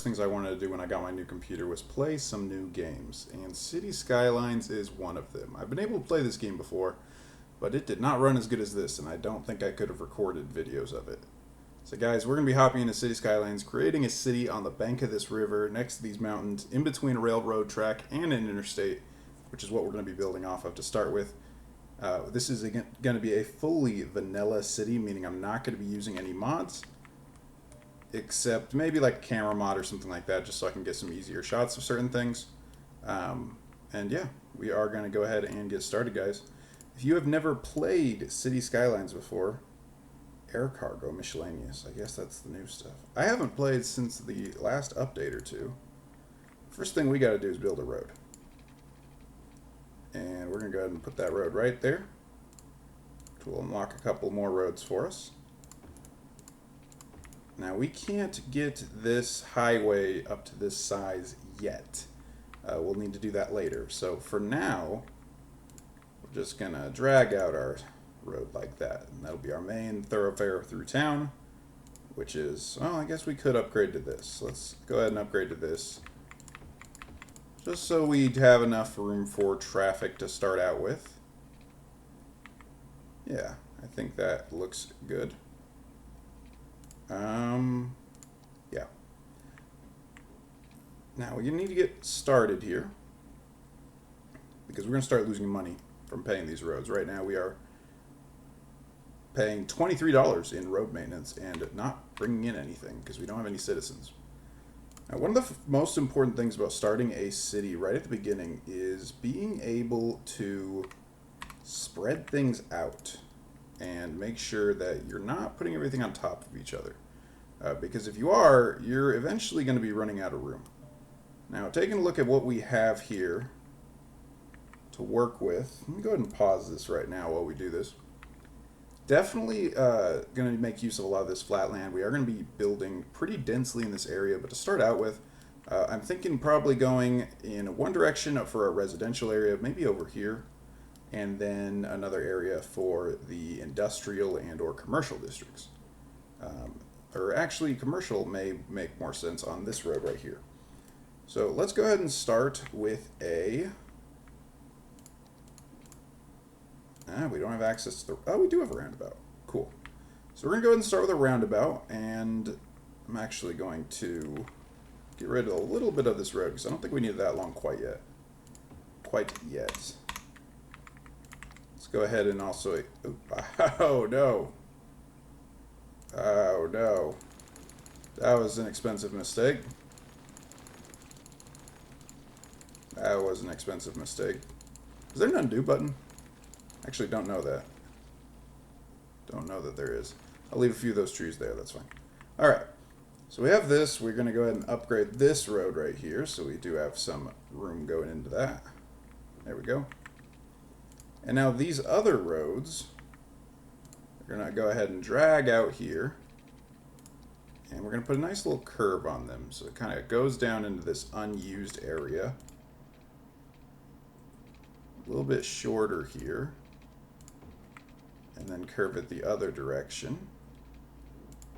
Things I wanted to do when I got my new computer was play some new games, and City Skylines is one of them. I've been able to play this game before, but it did not run as good as this, and I don't think I could have recorded videos of it. So guys, we're going to be hopping into City Skylines, creating a city on the bank of this river, next to these mountains, in between a railroad track and an interstate, which is what we're going to be building off of to start with. This is going to be a fully vanilla city, meaning I'm not going to be using any mods except maybe like a camera mod or something like that, just so I can get some easier shots of certain things. And yeah, we are going to go ahead and get started, guys. If you have never played City Skylines before, air cargo miscellaneous, I guess that's the new stuff. I haven't played since the last update or two. First thing we got to do is build a road. And we're going to go ahead and put that road right there, which will unlock a couple more roads for us. Now, we can't get this highway up to this size yet. We'll need to do that later. So for now, we're just going to drag out our road like that. And that'll be our main thoroughfare through town, which is, well, I guess we could upgrade to this. Let's go ahead and upgrade to this, just so we have enough room for traffic to start out with. Yeah, I think that looks good. Yeah. Now we need to get started here, because we're going to start losing money from paying these roads. Right now we are paying $23 in road maintenance and not bringing in anything because we don't have any citizens. Now, one of the most important things about starting a city right at the beginning is being able to spread things out and make sure that you're not putting everything on top of each other. Because if you are, you're eventually going to be running out of room. Now, taking a look at what we have here to work with, let me go ahead and pause this right now while we do this. Definitely going to make use of a lot of this flat land. We are going to be building pretty densely in this area, but to start out with, I'm thinking probably going in one direction for a residential area, maybe over here, and then another area for the industrial and or commercial districts. Or actually, commercial may make more sense on this road right here. So let's go ahead and start with a... we don't have access to the... Oh, we do have a roundabout. Cool. So we're going to go ahead and start with a roundabout, and I'm actually going to get rid of a little bit of this road, because I don't think we need it that long quite yet. Let's go ahead and also... Oh, no. Oh, no. That was an expensive mistake. That was an expensive mistake. Is there an undo button? Actually, don't know that. Don't know that there is. I'll leave a few of those trees there. That's fine. All right. So we have this. We're going to go ahead and upgrade this road right here. So we do have some room going into that. There we go. And now these other roads, we're going to go ahead and drag out here. And we're going to put a nice little curve on them. So it kind of goes down into this unused area. A little bit shorter here. And then curve it the other direction.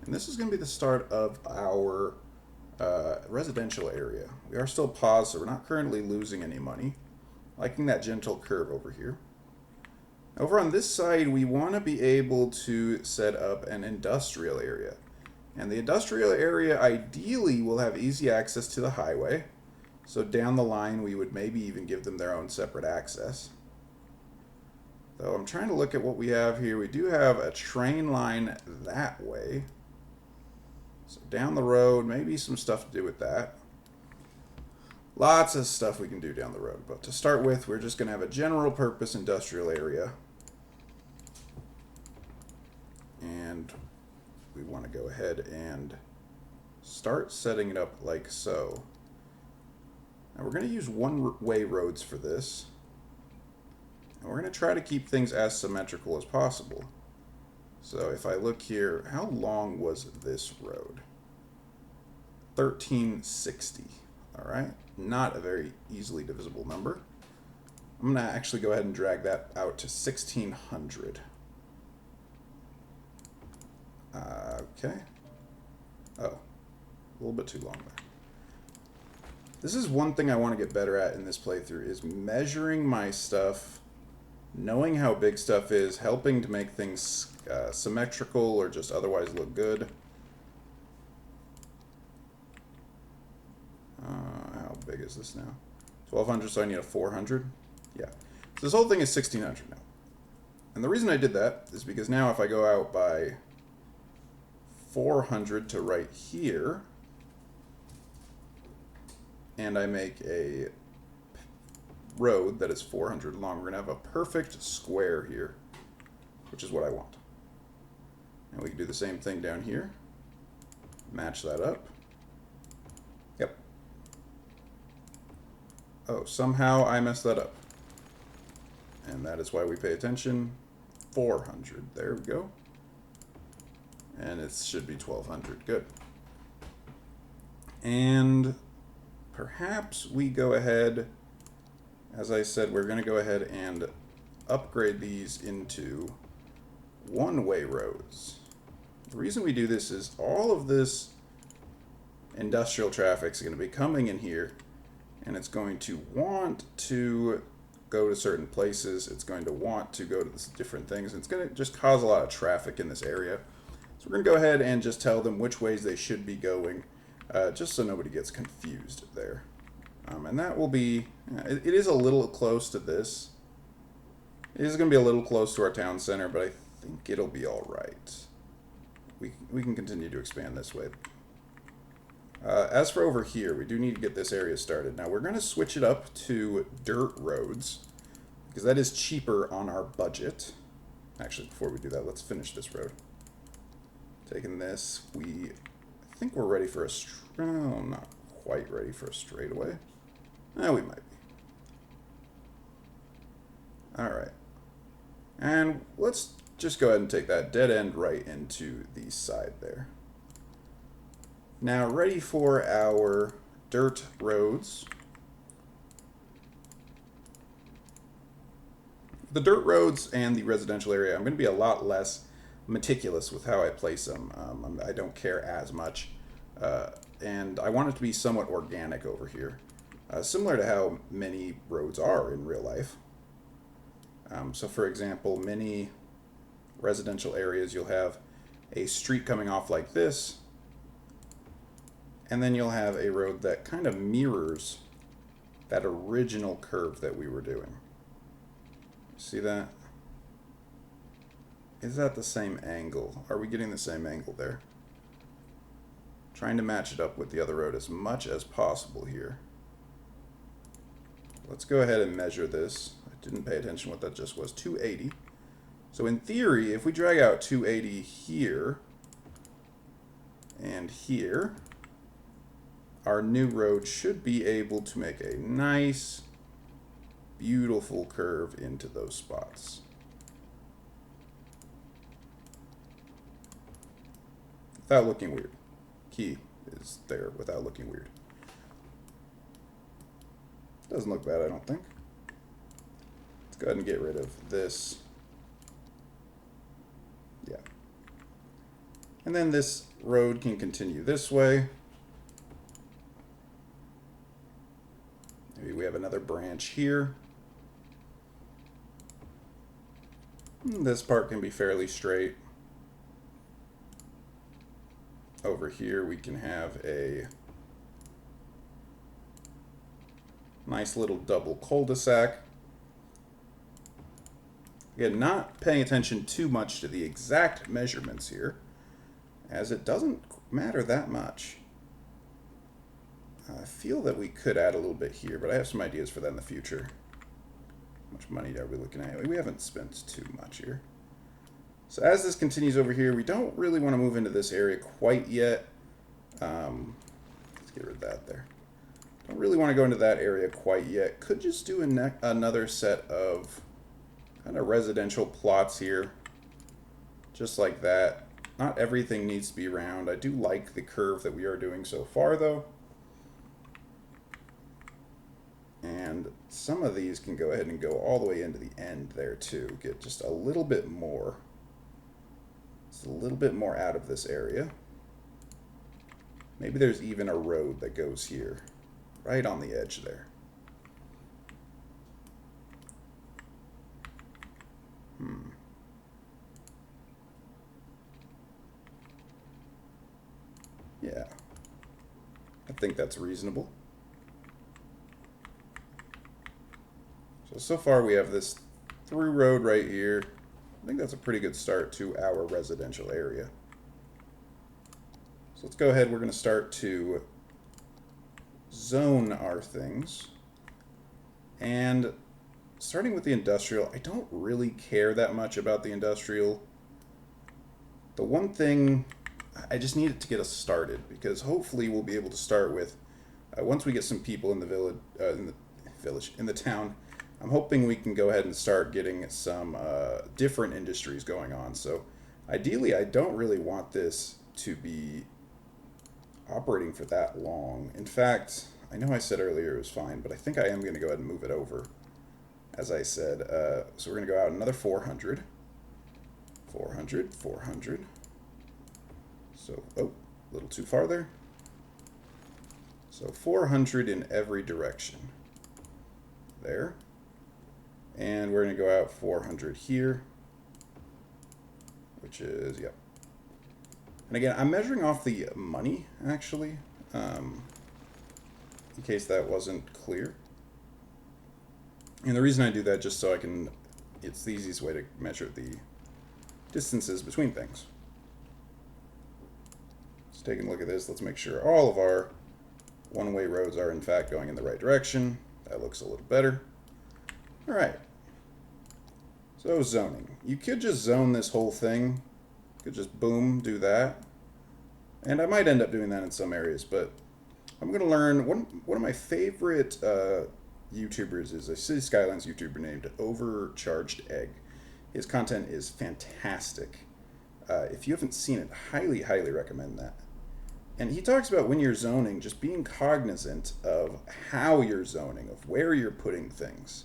And this is going to be the start of our residential area. We are still paused, so we're not currently losing any money. Liking that gentle curve over here. Over on this side, we want to be able to set up an industrial area. And the industrial area ideally will have easy access to the highway. So down the line, we would maybe even give them their own separate access. Though I'm trying to look at what we have here. We do have a train line that way. So down the road, maybe some stuff to do with that. Lots of stuff we can do down the road. But to start with, we're just going to have a general purpose industrial area. And we want to go ahead and start setting it up like so. Now we're going to use one-way roads for this. And we're going to try to keep things as symmetrical as possible. So if I look here, how long was this road? 1360. All right. Not a very easily divisible number. I'm going to actually go ahead and drag that out to 1600. Okay. Oh, a little bit too long there. This is one thing I want to get better at in this playthrough, is measuring my stuff, knowing how big stuff is, helping to make things symmetrical or just otherwise look good. How big is this now? 1200, so I need a 400? Yeah. So this whole thing is 1600 now. And the reason I did that is because now if I go out by 400 to right here, and I make a road that is 400 long, we're going to have a perfect square here, which is what I want. And we can do the same thing down here. Match that up. Yep. Oh, somehow I messed that up. And that is why we pay attention. 400. There we go. And it should be 1200. Good. And perhaps we go ahead, as I said, we're going to go ahead and upgrade these into one-way roads. The reason we do this is all of this industrial traffic is going to be coming in here, and it's going to want to go to certain places. It's going to want to go to different things. It's going to just cause a lot of traffic in this area. So we're going to go ahead and just tell them which ways they should be going, just so nobody gets confused there. And that will be, it is a little close to this. It is going to be a little close to our town center, but I think it'll be all right. We can continue to expand this way. As for over here, we do need to get this area started. Now we're going to switch it up to dirt roads, because that is cheaper on our budget. Actually, before we do that, let's finish this road. Taking this, I think we're ready for a oh, not quite ready for a straightaway. We might be. Alright. And let's just go ahead and take that dead end right into the side there. Now, ready for our dirt roads. The dirt roads and the residential area, I'm going to be a lot less meticulous with how I place them. I don't care as much. And I want it to be somewhat organic over here. Similar to how many roads are in real life. So for example, many residential areas, you'll have a street coming off like this, and then you'll have a road that kind of mirrors that original curve that we were doing. See that? Is that the same angle? Are we getting the same angle there? Trying to match it up with the other road as much as possible here. Let's go ahead and measure this. I didn't pay attention what that just was. 280. So in theory, if we drag out 280 here and here, our new road should be able to make a nice, beautiful curve into those spots. Without looking weird. Key is there without looking weird. Doesn't look bad, I don't think. Let's go ahead and get rid of this. Yeah. And then this road can continue this way. Maybe we have another branch here. This part can be fairly straight. Over here we can have a nice little double cul-de-sac. Again, not paying attention too much to the exact measurements here, as it doesn't matter that much. I feel that we could add a little bit here, but I have some ideas for that in the future. How much money are we looking at? We haven't spent too much here. So as this continues over here, we don't really want to move into this area quite yet. Let's get rid of that there. Don't really want to go into that area quite yet. Could just do another set of kind of residential plots here. Just like that. Not everything needs to be round. I do like the curve that we are doing so far, though. And some of these can go ahead and go all the way into the end there, too. Get just a little bit more. Just a little bit more out of this area. Maybe there's even a road that goes here. right on the edge there. Yeah, I think that's reasonable. So far we have this through road right here. I think that's a pretty good start to our residential area. So let's go ahead. We're going to start to zone our things. And starting with the industrial, I don't really care that much about the industrial. The one thing, I just need it to get us started, because hopefully we'll be able to start with, once we get some people in the village, in the town, I'm hoping we can go ahead and start getting some different industries going on. So ideally, I don't really want this to be operating for that long. In fact, I know I said earlier it was fine, but I think I am going to go ahead and move it over. As I said, so we're going to go out another 400. 400, 400. So, oh, a little too far there. So 400 in every direction. There. And we're going to go out 400 here, which is, yep. And again, I'm measuring off the money, actually, in case that wasn't clear. And the reason I do that, just so I can, it's the easiest way to measure the distances between things. Let's take a look at this. Let's make sure all of our one-way roads are in fact going in the right direction. That looks a little better. All right. So zoning. You could just zone this whole thing. You could just boom, do that. And I might end up doing that in some areas, but I'm going to learn. One of my favorite YouTubers is a City Skylines YouTuber named Overcharged Egg. His content is fantastic. If you haven't seen it, highly, highly recommend that. And he talks about when you're zoning, just being cognizant of how you're zoning, of where you're putting things,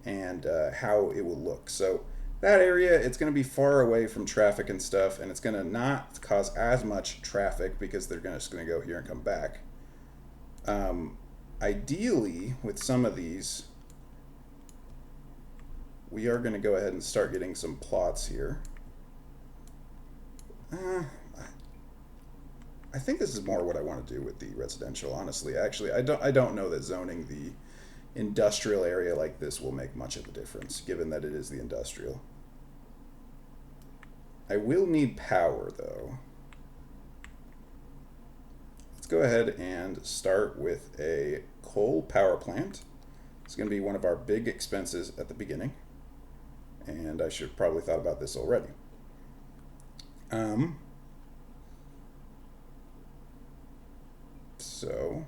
and how it will look. So that area, it's going to be far away from traffic and stuff, and it's going to not cause as much traffic because they're just going to go here and come back. Ideally, with some of these, we are going to go ahead and start getting some plots here. I think this is more what I want to do with the residential, honestly. Actually, I don't know that zoning the industrial area like this will make much of a difference, given that it is the industrial. I will need power, though. Let's go ahead and start with a coal power plant. It's going to be one of our big expenses at the beginning, and I should have probably thought about this already. So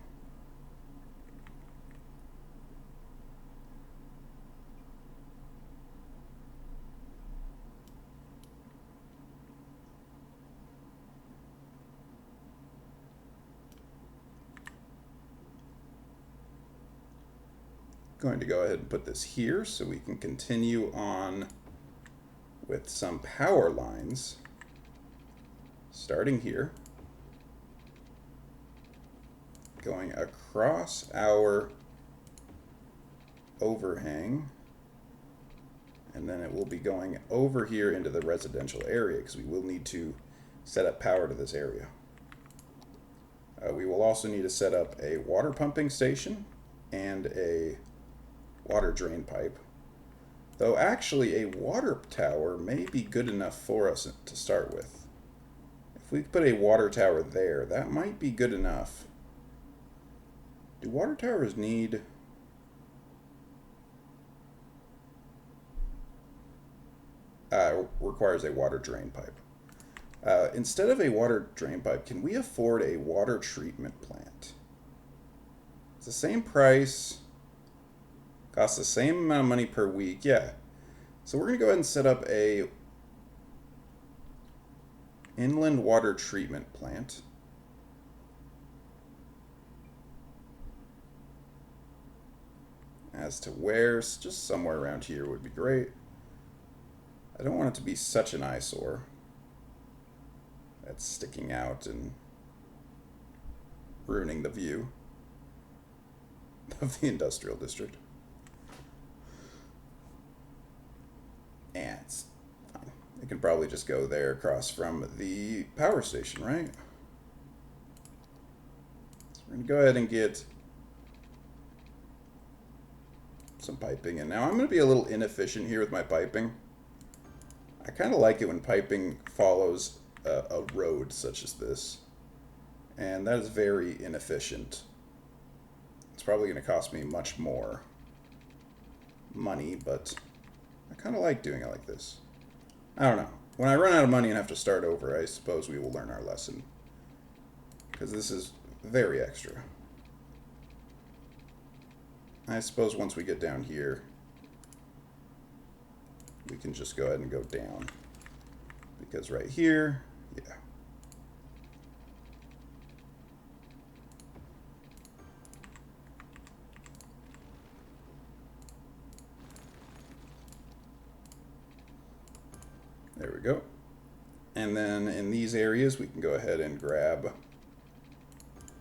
going to go ahead and put this here so we can continue on with some power lines starting here, going across our overhang, and then it will be going over here into the residential area because we will need to set up power to this area. We will also need to set up a water pumping station and a water drain pipe. Though actually a water tower may be good enough for us to start with. If we put a water tower there, that might be good enough. Do water towers need... requires a water drain pipe. Instead of a water drain pipe, can we afford a water treatment plant? It's the same price, costs the same amount of money per week, yeah. So we're going to go ahead and set up a inland water treatment plant. As to where, just somewhere around here would be great. I don't want it to be such an eyesore that's sticking out and ruining the view. of the industrial district. And it's fine. It can probably just go there across from the power station, right? So we're going to go ahead and get some piping. And now I'm going to be a little inefficient here with my piping. I kind of like it when piping follows a road such as this. And that is very inefficient. It's probably going to cost me much more money, but I kind of like doing it like this. I don't know. When I run out of money and have to start over, I suppose we will learn our lesson. Because this is very extra. I suppose once we get down here, we can just go ahead and go down. Because right here, yeah. There we go. And then in these areas, we can go ahead and grab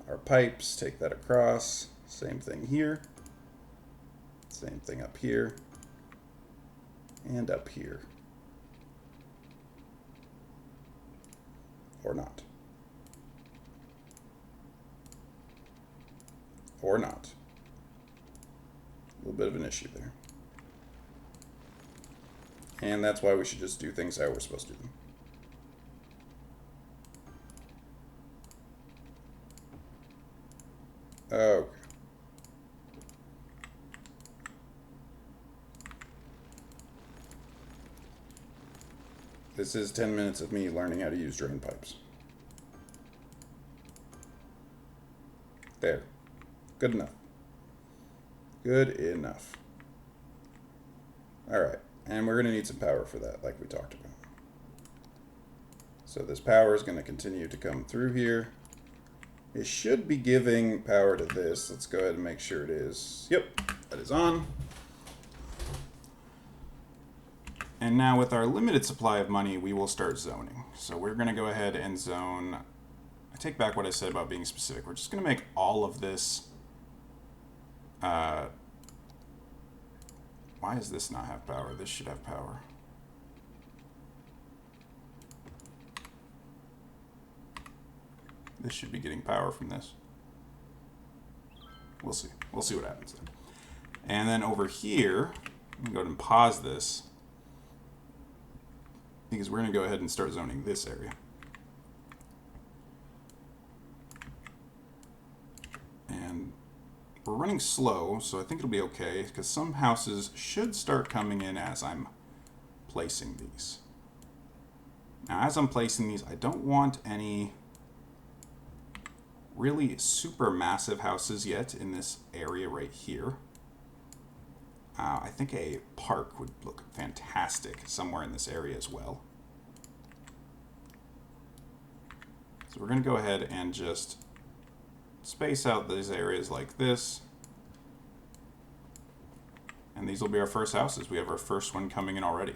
our pipes, take that across. Same thing here. Same thing up here. And up here. Or not. Or not. A little bit of an issue there. And that's why we should just do things how we're supposed to do them. Okay. This is 10 minutes of me learning how to use drain pipes. There. Good enough. Good enough. Alright. And we're going to need some power for that, like we talked about. So this power is going to continue to come through here. It should be giving power to this. Let's go ahead and make sure it is. Yep, that is on. And now with our limited supply of money, we will start zoning. So we're going to go ahead and zone. I take back what I said about being specific. We're just going to make all of this. Why does this not have power? This should have power. This should be getting power from this. We'll see. We'll see what happens there. And then over here, I'm going to go ahead and pause this, because we're going to go ahead and start zoning this area. And we're running slow, so I think it'll be okay, because some houses should start coming in as I'm placing these. Now, as I'm placing these, I don't want any really super massive houses yet in this area right here. I think a park would look fantastic somewhere in this area as well. So we're going to go ahead and just space out these areas like this. And these will be our first houses. We have our first one coming in already.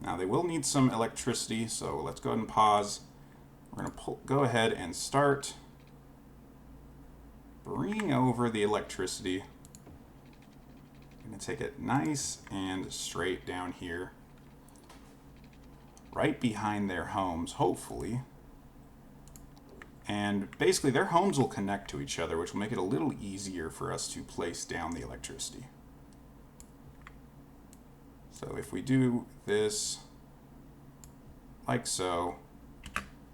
Now they will need some electricity, so let's go ahead and pause. We're going to go ahead and start bringing over the electricity. I'm going to take it nice and straight down here, right behind their homes, hopefully. And basically their homes will connect to each other, which will make it a little easier for us to place down the electricity. So if we do this like so,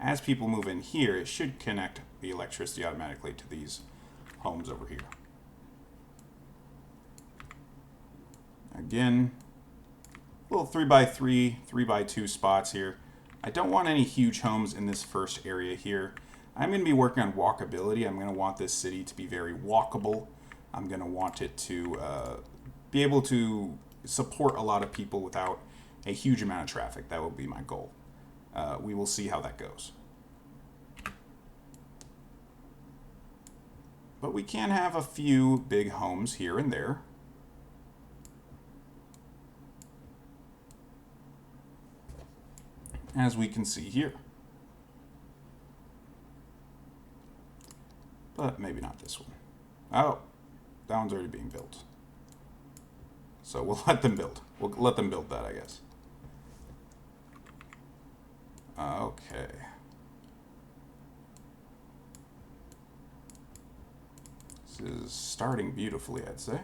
as people move in here, it should connect the electricity automatically to these homes over here. Again, little 3x3, 3x2 spots here. I don't want any huge homes in this first area here. I'm going to be working on walkability. I'm going to want this city to be very walkable. I'm going to want it to be able to support a lot of people without a huge amount of traffic. That will be my goal. We will see how that goes. But we can have a few big homes here and there. As we can see here. But maybe not this one. Oh, that one's already being built. So we'll let them build. We'll let them build that, I guess. Okay. This is starting beautifully, I'd say.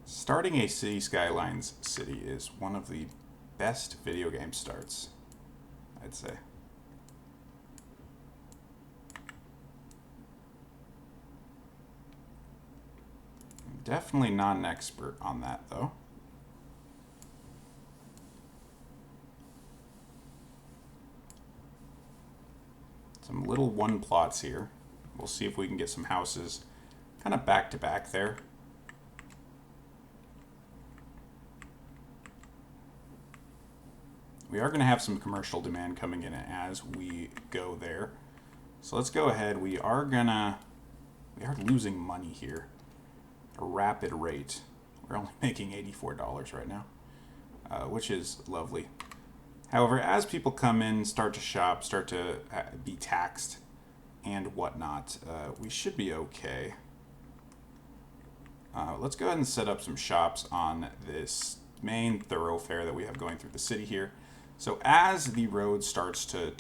Starting a City Skylines city is one of the best video game starts, I'd say. I'm definitely not an expert on that, though. Some little one plots here. We'll see if we can get some houses kind of back to back there. We are going to have some commercial demand coming in as we go there. So let's go ahead. We are losing money here at a rapid rate. We're only making $84 right now, which is lovely. However, as people come in, start to shop, start to be taxed and whatnot, we should be okay. Let's go ahead and set up some shops on this main thoroughfare that we have going through the city here. So as the road starts to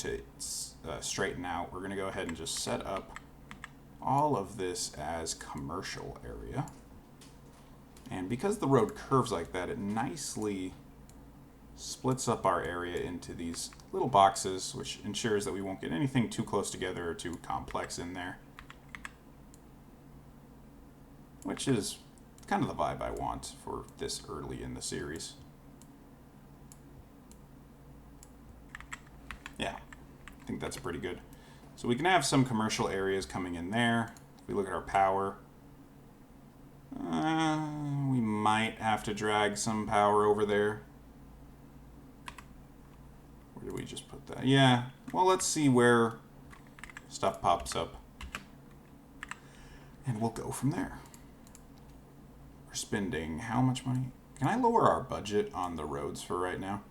straighten out, we're going to go ahead and just set up all of this as commercial area. And because the road curves like that, it nicely splits up our area into these little boxes, which ensures that we won't get anything too close together or too complex in there. Which is kind of the vibe I want for this early in the series. Yeah, I think that's pretty good. So we can have some commercial areas coming in there. If we look at our power, we might have to drag some power over there. Where did we just put that? Yeah, well, let's see where stuff pops up. And we'll go from there. We're spending how much money? Can I lower our budget on the roads for right now?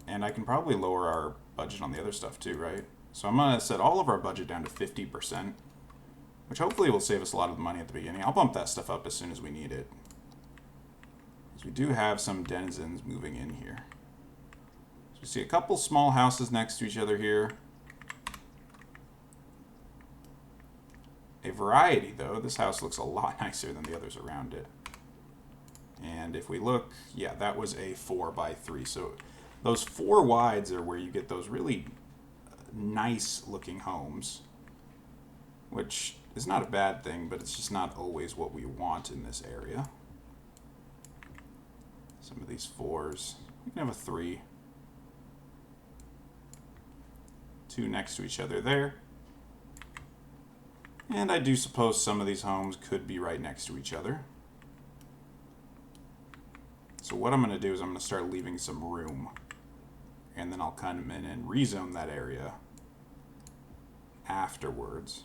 And I can probably lower our budget on the other stuff too, right? So I'm going to set all of our budget down to 50%, which hopefully will save us a lot of money at the beginning. I'll bump that stuff up as soon as we need it, because we do have some denizens moving in here. So we see a couple small houses next to each other here. A variety, though. This house looks a lot nicer than the others around it. And if we look, yeah, that was a 4x3. So those 4 wides are where you get those really nice looking homes, which is not a bad thing, but it's just not always what we want in this area. Some of these 4s. We can have a 3. 2 next to each other there. And I do suppose some of these homes could be right next to each other. So what I'm going to do is I'm going to start leaving some room. And then I'll come in and rezone that area afterwards.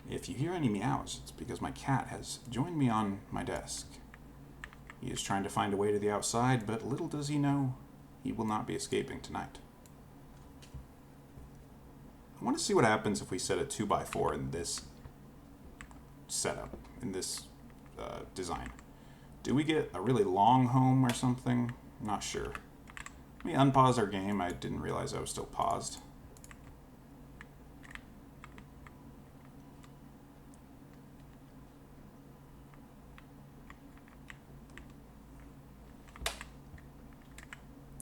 If you hear any meows, it's because my cat has joined me on my desk. He is trying to find a way to the outside, but little does he know, he will not be escaping tonight. I want to see what happens if we set a 2x4 in this setup, in this design. Do we get a really long home or something? I'm not sure. Let me unpause our game. I didn't realize I was still paused.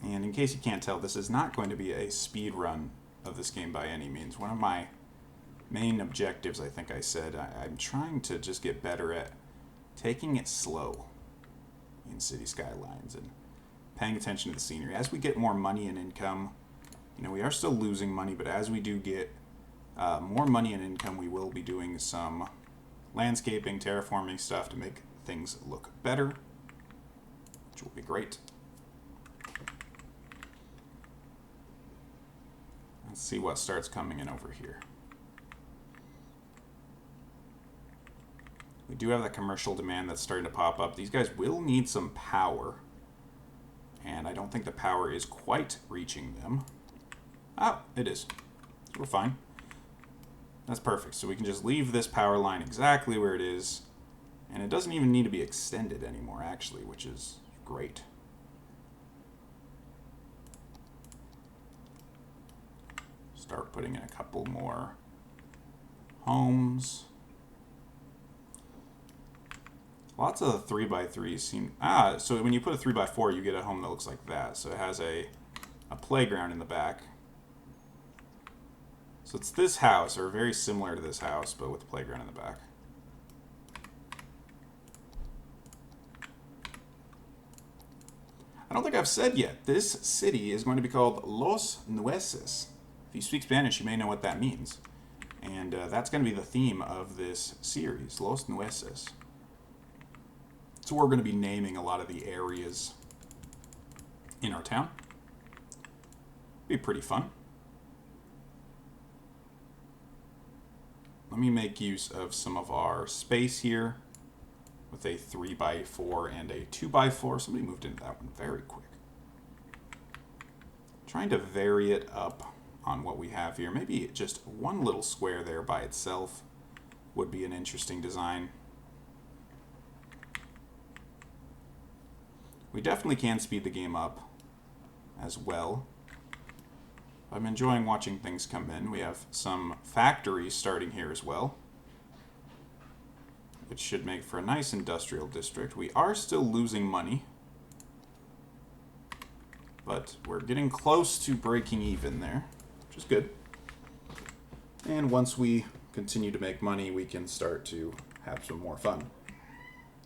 And in case you can't tell, this is not going to be a speed run of this game by any means. One of my main objectives, I think I said, I'm trying to just get better at taking it slow in City Skylines and paying attention to the scenery. As we get more money and income, you know, we are still losing money, but as we do get more money and income, we will be doing some landscaping, terraforming stuff to make things look better, which will be great. Let's see what starts coming in over here. We do have that commercial demand that's starting to pop up. These guys will need some power. And I don't think the power is quite reaching them. Oh, it is. So we're fine. That's perfect. So we can just leave this power line exactly where it is. And it doesn't even need to be extended anymore, actually, which is great. Start putting in a couple more homes. Lots of 3x3s seem... so when you put a 3x4, you get a home that looks like that. So it has a playground in the back. So it's this house, or very similar to this house, but with a playground in the back. I don't think I've said yet. This city is going to be called Los Nueces. If you speak Spanish, you may know what that means. And that's going to be the theme of this series, Los Nueces. So we're going to be naming a lot of the areas in our town. Be pretty fun. Let me make use of some of our space here with a 3x4 and a 2x4. Somebody moved into that one very quick. Trying to vary it up on what we have here. Maybe just one little square there by itself would be an interesting design. We definitely can speed the game up as well. I'm enjoying watching things come in. We have some factories starting here as well, which should make for a nice industrial district. We are still losing money, but we're getting close to breaking even there, which is good. And once we continue to make money, we can start to have some more fun.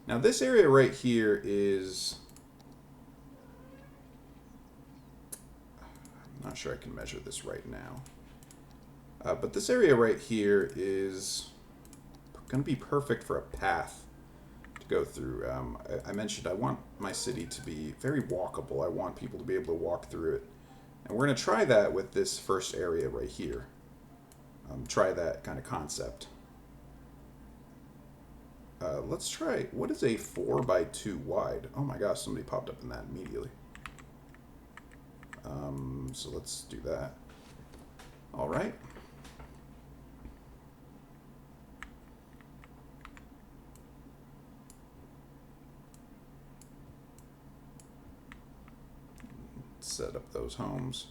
Now this area right here is... I'm not sure I can measure this right now. But this area right here is going to be perfect for a path to go through. I mentioned I want my city to be very walkable. I want people to be able to walk through it. And we're going to try that with this first area right here. Try that kind of concept. Let's try, what is a 4x2 wide? Oh my gosh, somebody popped up in that immediately. So let's do that. All right. Set up those homes.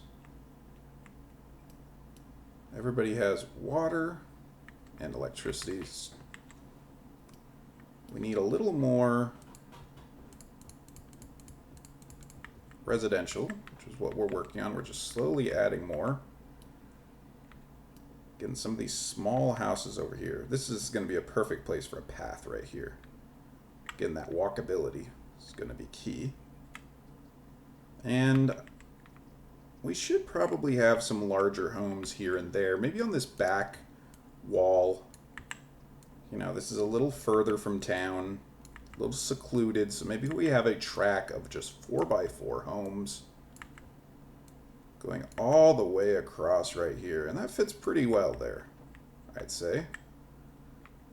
Everybody has water and electricity. We need a little more residential, which is what we're working on. We're just slowly adding more. Getting some of these small houses over here. This is going to be a perfect place for a path right here. Getting that walkability is going to be key. And we should probably have some larger homes here and there. Maybe on this back wall. You know, this is a little further from town. A little secluded, so maybe we have a track of just 4x4 homes going all the way across right here, and that fits pretty well there, I'd say.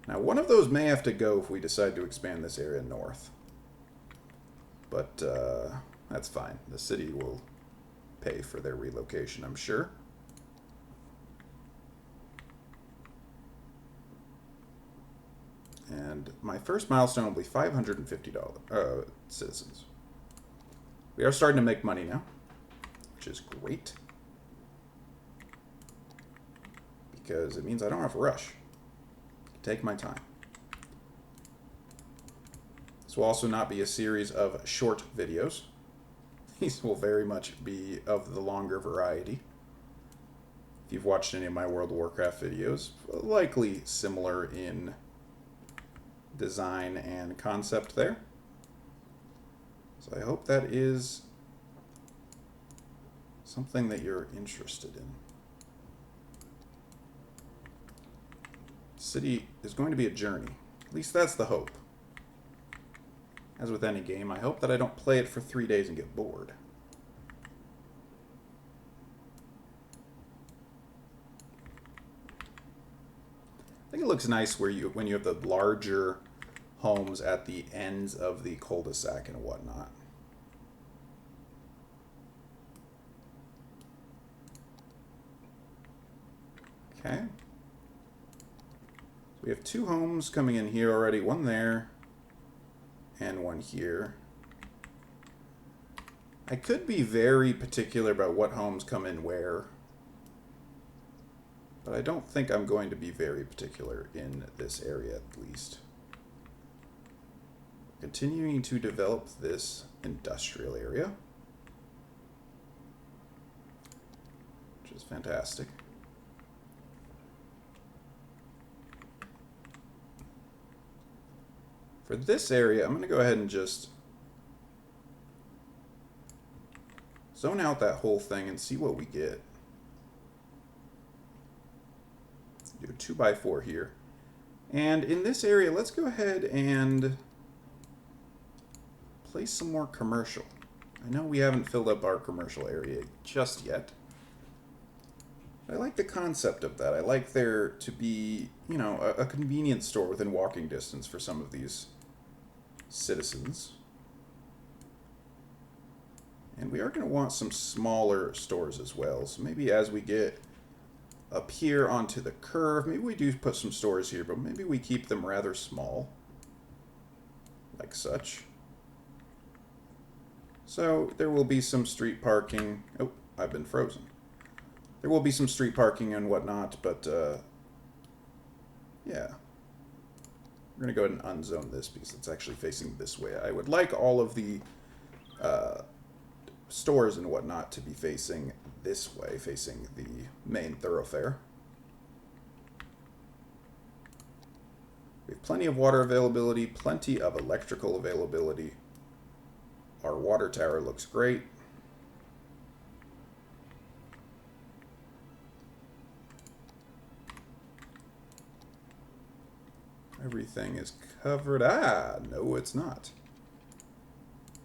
Now, one of those may have to go if we decide to expand this area north, but that's fine. The city will pay for their relocation, I'm sure. And my first milestone will be 550 citizens. We are starting to make money now, which is great. Because it means I don't have to rush. Take my time. This will also not be a series of short videos. These will very much be of the longer variety. If you've watched any of my World of Warcraft videos, likely similar in design and concept there. So I hope that is something that you're interested in. City is going to be a journey. At least that's the hope. As with any game, I hope that I don't play it for 3 days and get bored. I think it looks nice where when you have the larger homes at the ends of the cul-de-sac and whatnot. Okay. So we have 2 homes coming in here already, one there and one here. I could be very particular about what homes come in where, but I don't think I'm going to be very particular in this area at least. Continuing to develop this industrial area, which is fantastic. For this area, I'm going to go ahead and just zone out that whole thing and see what we get. Do a 2x4 here. And in this area, let's go ahead and place some more commercial. I know we haven't filled up our commercial area just yet. I like the concept of that. I like there to be, you know, a convenience store within walking distance for some of these citizens. And we are going to want some smaller stores as well. So maybe as we get up here onto the curve, maybe we do put some stores here, but maybe we keep them rather small, like such. So there will be some street parking. Oh, I've been frozen. There will be some street parking and whatnot, but yeah. We're going to go ahead and unzone this because it's actually facing this way. I would like all of the stores and whatnot to be facing this way, facing the main thoroughfare. We have plenty of water availability, plenty of electrical availability. Our water tower looks great. Everything is covered. Ah, no, it's not.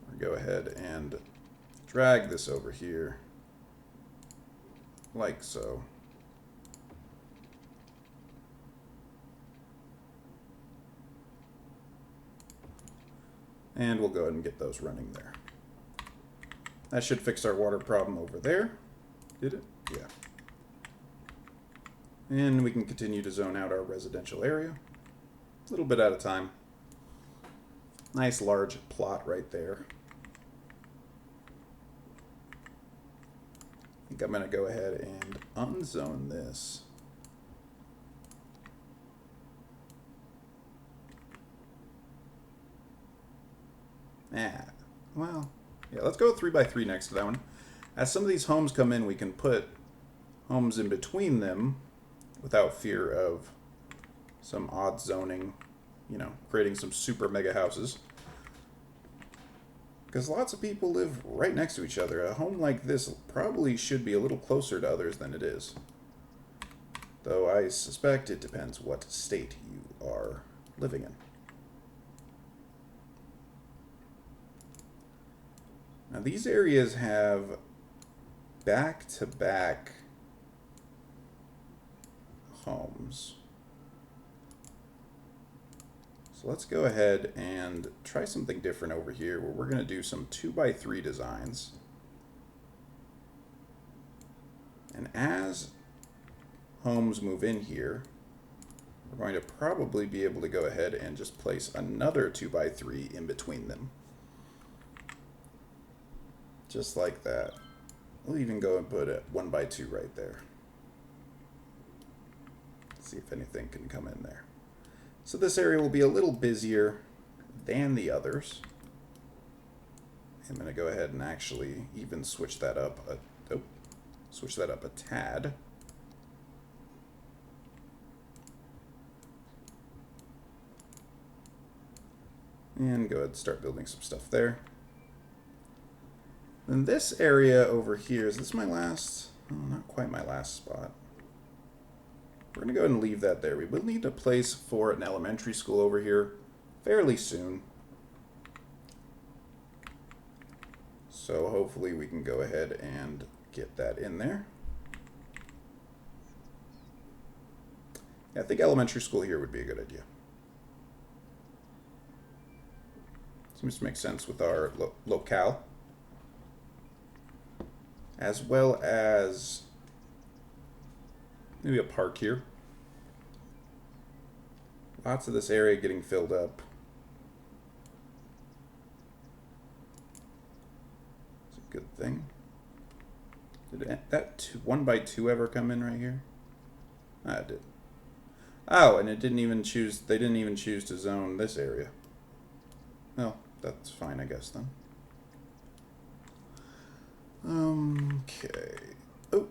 We'll go ahead and drag this over here, like so. And we'll go ahead and get those running there. That should fix our water problem over there. Did it? Yeah. And we can continue to zone out our residential area. A little bit at a time. Nice large plot right there. I think I'm going to go ahead and unzone this. Well, yeah, let's go 3x3 next to that one. As some of these homes come in, we can put homes in between them without fear of some odd zoning, you know, creating some super mega houses. Because lots of people live right next to each other. A home like this probably should be a little closer to others than it is. Though I suspect it depends what state you are living in. Now these areas have back-to-back homes. So let's go ahead and try something different over here where we're going to do some 2x3 designs. And as homes move in here, we're going to probably be able to go ahead and just place another 2x3 in between them. Just like that. We'll even go and put a 1x2 right there. See if anything can come in there. So this area will be a little busier than the others. I'm going to go ahead and actually even switch that up a tad. And go ahead and start building some stuff there. Then this area over here, is this my last? Oh, not quite my last spot. We're going to go ahead and leave that there. We will need a place for an elementary school over here fairly soon. So hopefully we can go ahead and get that in there. Yeah, I think elementary school here would be a good idea. Seems to make sense with our locale. As well as maybe a park here. Lots of this area getting filled up. It's a good thing. Did that 1x2 ever come in right here? Ah, it did. Oh, and it didn't even choose. They didn't even choose to zone this area. Well, that's fine, I guess then. Okay. Oh.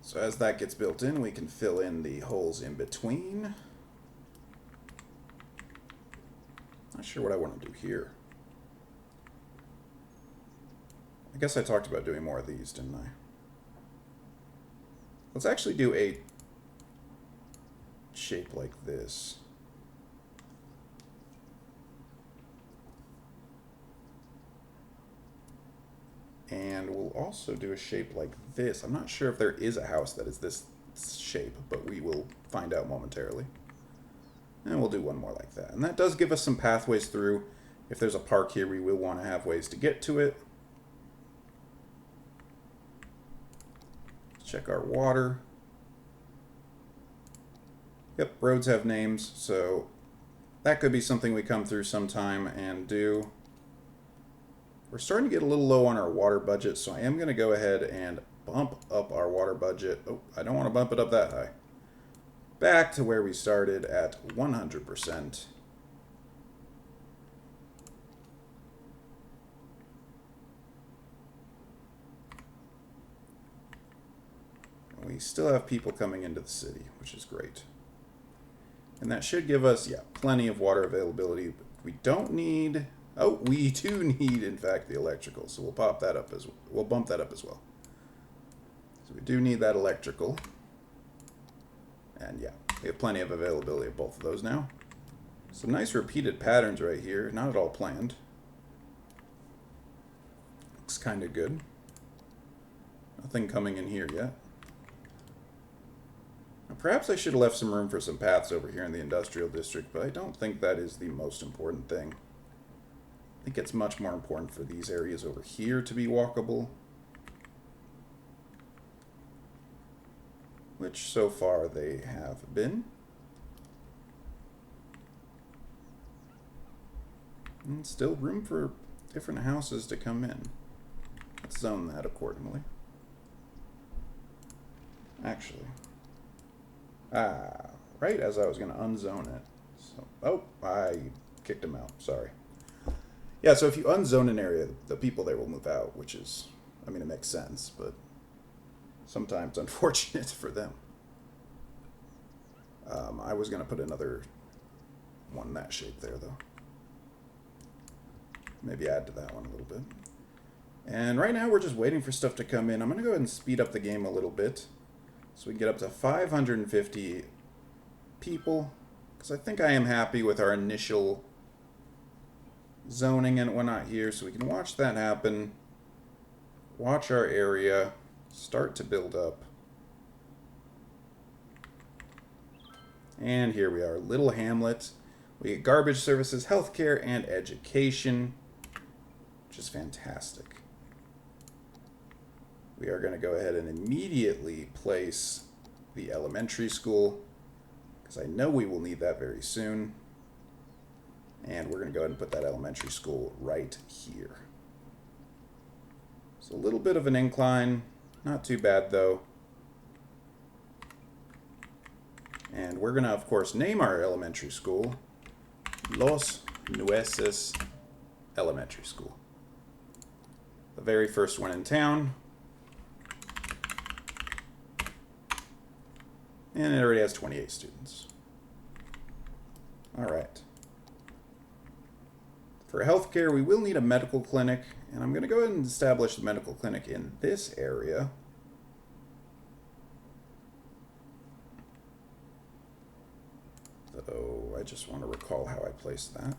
So as that gets built in, we can fill in the holes in between. Not sure what I want to do here. I guess I talked about doing more of these, didn't I? Let's actually do a shape like this. And we'll also do a shape like this. I'm not sure if there is a house that is this shape, but we will find out momentarily. And we'll do one more like that. And that does give us some pathways through. If there's a park here, we will want to have ways to get to it. Check our water. Yep, roads have names, so that could be something we come through sometime and do. We're starting to get a little low on our water budget, so I am going to go ahead and bump up our water budget. Oh, I don't want to bump it up that high. Back to where we started at 100%. And we still have people coming into the city, which is great. And that should give us, yeah, plenty of water availability. But we don't need... Oh, we do need, in fact, the electrical. So we'll pop that up as well. We'll bump that up as well. So we do need that electrical. And yeah, we have plenty of availability of both of those now. Some nice repeated patterns right here. Not at all planned. Looks kind of good. Nothing coming in here yet. Now, perhaps I should have left some room for some paths over here in the industrial district, but I don't think that is the most important thing. I think it's much more important for these areas over here to be walkable. Which so far they have been. And still room for different houses to come in. Let's zone that accordingly. Actually. Right as I was going to unzone it. So, oh, I kicked him out. Sorry. Yeah, so if you unzone an area, the people there will move out, which is, I mean, it makes sense, but sometimes unfortunate for them. I was going to put another one in that shape there, though. Maybe add to that one a little bit. And right now we're just waiting for stuff to come in. I'm going to go ahead and speed up the game a little bit so we can get up to 550 people, because I think I am happy with our initial zoning and whatnot here, so we can watch that happen, watch our area start to build up. And here we are, little hamlet. We get garbage services, healthcare, and education, which is fantastic. We are going to go ahead and immediately place the elementary school, because I know we will need that very soon. And we're going to go ahead and put that elementary school right here. So a little bit of an incline, not too bad though. And we're going to, of course, name our elementary school Los Nueces Elementary School. The very first one in town. And it already has 28 students. All right. For healthcare, we will need a medical clinic, and I'm going to go ahead and establish the medical clinic in this area. So I just want to recall how I placed that.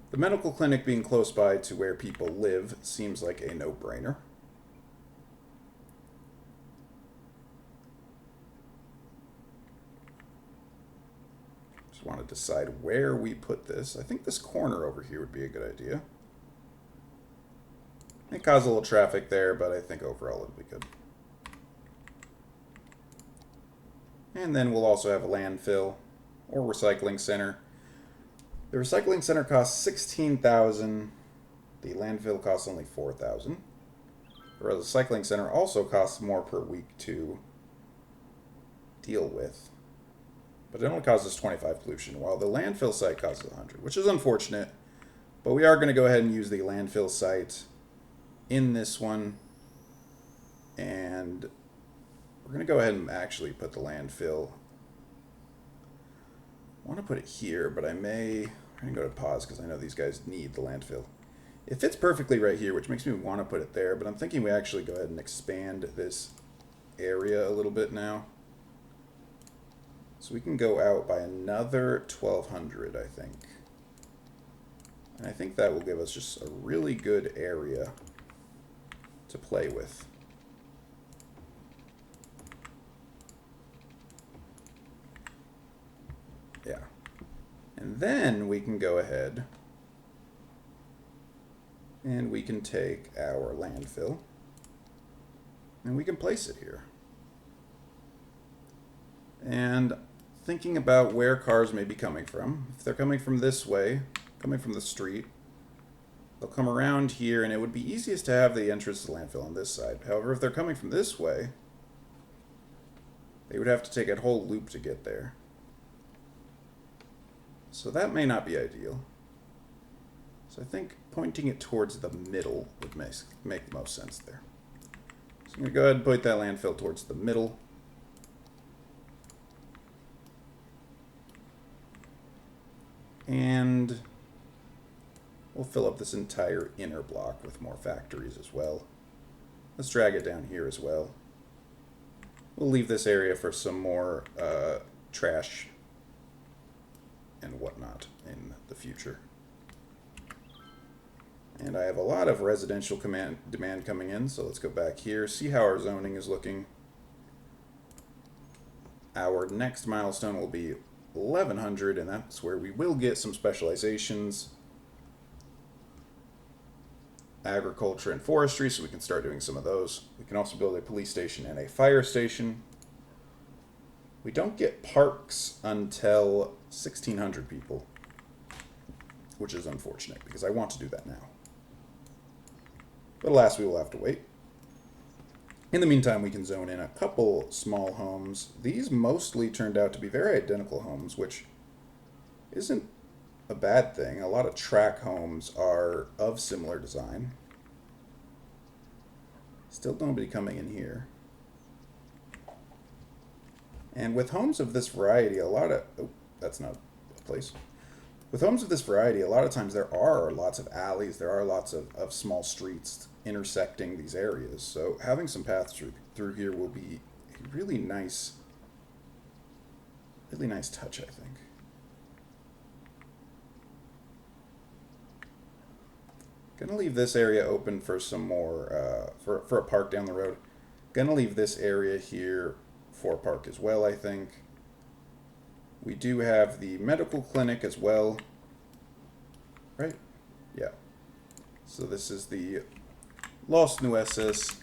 The medical clinic being close by to where people live seems like a no-brainer. Just want to decide where we put this. I think this corner over here would be a good idea. It caused a little traffic there, but I think overall it'll be good. And then we'll also have a landfill or recycling center. The recycling center costs $16,000. The landfill costs only $4,000. The recycling center also costs more per week to deal with, but it only causes 25 pollution, while the landfill site causes 100, which is unfortunate. But we are going to go ahead and use the landfill site in this one, and we're going to go ahead and actually put the landfill. I want to put it here, but I'm going to go to pause because I know these guys need the landfill. It fits perfectly right here, which makes me want to put it there, but I'm thinking we actually go ahead and expand this area a little bit now. So we can go out by another 1,200, I think. And I think that will give us just a really good area to play with. Yeah. And then we can go ahead and we can take our landfill and we can place it here. And thinking about where cars may be coming from, if they're coming from this way, coming from the street, they'll come around here, and it would be easiest to have the entrance to the landfill on this side. However, if they're coming from this way, they would have to take a whole loop to get there. So that may not be ideal. So I think pointing it towards the middle would make the most sense there. So I'm going to go ahead and point that landfill towards the middle. And we'll fill up this entire inner block with more factories as well. Let's drag it down here as well. We'll leave this area for some more trash and whatnot in the future. And I have a lot of residential demand coming in, so let's go back here, see how our zoning is looking. Our next milestone will be 1,100, and that's where we will get some specializations. Agriculture and forestry, so we can start doing some of those. We can also build a police station and a fire station. We don't get parks until 1,600 people, which is unfortunate because I want to do that now. But alas, we will have to wait. In the meantime, we can zone in a couple small homes. These mostly turned out to be very identical homes, which isn't a bad thing. A lot of track homes are of similar design. Still nobody coming in here. And with homes of this variety, oh, that's not a place. With homes of this variety, a lot of times there are lots of alleys, there are lots of small streets intersecting these areas. So having some paths through here will be a really nice touch, I think. Gonna leave this area open for some more, for a park down the road. Gonna leave this area here for a park as well, I think. We do have the medical clinic as well, right? Yeah. So this is the Los Nueces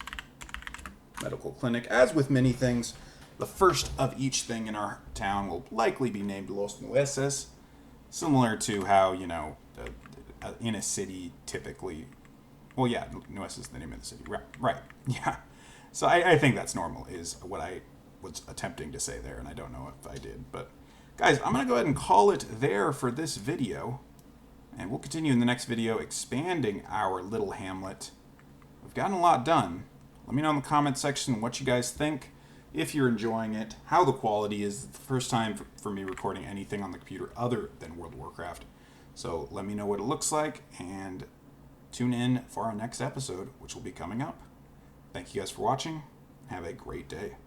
Medical Clinic. As with many things, the first of each thing in our town will likely be named Los Nueces, similar to how, you know, in a city typically, well, yeah, Nueces is the name of the city, right, yeah. So I think that's normal, is what I was attempting to say there, and I don't know if I did, but guys, I'm going to go ahead and call it there for this video, and we'll continue in the next video expanding our little hamlet. We've gotten a lot done. Let me know in the comment section what you guys think, if you're enjoying it, how the quality is. It's the first time for me recording anything on the computer other than World of Warcraft. So let me know what it looks like, and tune in for our next episode, which will be coming up. Thank you guys for watching. Have a great day.